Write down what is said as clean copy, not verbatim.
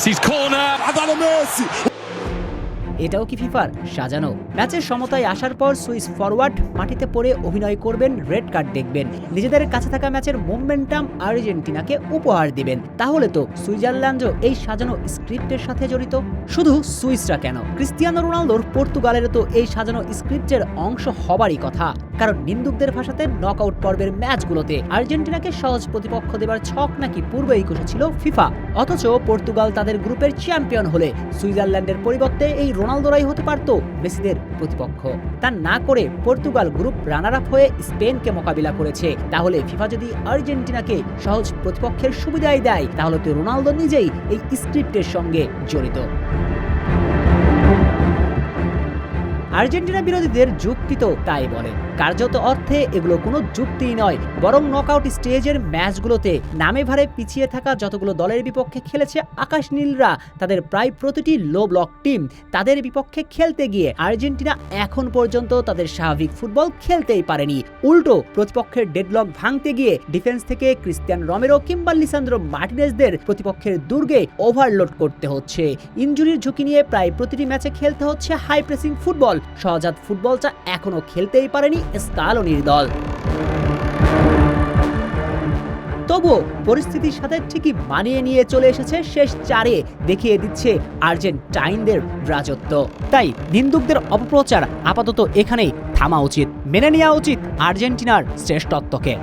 Messi's corner. এটাও কি ফিফার সাজানো? ম্যাচের সমতায় আসার পর সুইস ফরওয়ার্ড মাটিতে পড়ে অভিনয় করবেন, রেড কার্ড দেখবেন, নিজেদের কাছে থাকা ম্যাচের মোমেন্টাম আর্জেন্টিনাকে উপহার দিবেন। তাহলে তো সুইজারল্যান্ডও এই সাজানো স্ক্রিপ্টের সাথে জড়িত। শুধু সুইসরা কেন, ক্রিস্টিয়ানো রোনালদোর পর্তুগালেরও তো এই সাজানো স্ক্রিপ্টের অংশ হবারই কথা। কারণ নিন্দুকদের ভাষাতে নকআউট পর্বের ম্যাচগুলোতে আর্জেন্টিনাকে সহজ প্রতিপক্ষ দেবার ছক নাকি পূর্বেই কষেছিল ফিফা। অথচ পর্তুগাল তাদের গ্রুপের চ্যাম্পিয়ন হলে সুইজারল্যান্ডের পরিবর্তে এই রোনালদোরাই হতে পারত মেসিদের প্রতিপক্ষ। তা না করে পর্তুগাল গ্রুপ রানার আপ হয়ে স্পেনকে মোকাবিলা করেছে। তাহলে ফিফা যদি আর্জেন্টিনাকে সহজ প্রতিপক্ষের সুবিধাই দেয়, তাহলে তো রোনালদো নিজেই এই স্ক্রিপ্টের সঙ্গে জড়িত। আর্জেন্টিনা বিরোধীদের যুক্তি তো তাই বলে। কার্যত অর্থে এগুলো কোনো যুক্তিই নয়, বরং নকআউট স্টেজের ম্যাচগুলোতে নামে ভারে পিছিয়ে থাকা যতগুলো দলের বিপক্ষে খেলেছে আকাশ নীলরা, তাদের প্রায় প্রতিটি লো ব্লক টিম, তাদের বিপক্ষে খেলতে গিয়ে আর্জেন্টিনা এখন পর্যন্ত তাদের স্বাভাবিক ফুটবল খেলতেই পারেনি। উল্টো প্রতিপক্ষের ডেডলক ভাঙতে গিয়ে ডিফেন্স থেকে ক্রিস্টিয়ান রোমেরো কিংবা লিসান্দ্রো মার্টিনেজদের প্রতিপক্ষের দুর্গে ওভারলোড করতে হচ্ছে। ইনজুরির ঝুঁকি নিয়ে প্রায় প্রতিটি ম্যাচে খেলতে হচ্ছে হাই প্রেসিং ফুটবল। সহজাত ফুটবলটা এখনো খেলতেই পারেনি স্কালোনির দল। তবুও পরিস্থিতির সাথে ঠিকই মানিয়ে নিয়ে চলে এসেছে শেষ চারে, দেখিয়ে দিচ্ছে আর্জেন্টাইনদের রাজত্ব। তাই নিন্দুকদের অপপ্রচার আপাতত এখানেই থামা উচিত, মেনে নেওয়া উচিত আর্জেন্টিনার শ্রেষ্ঠত্বকে।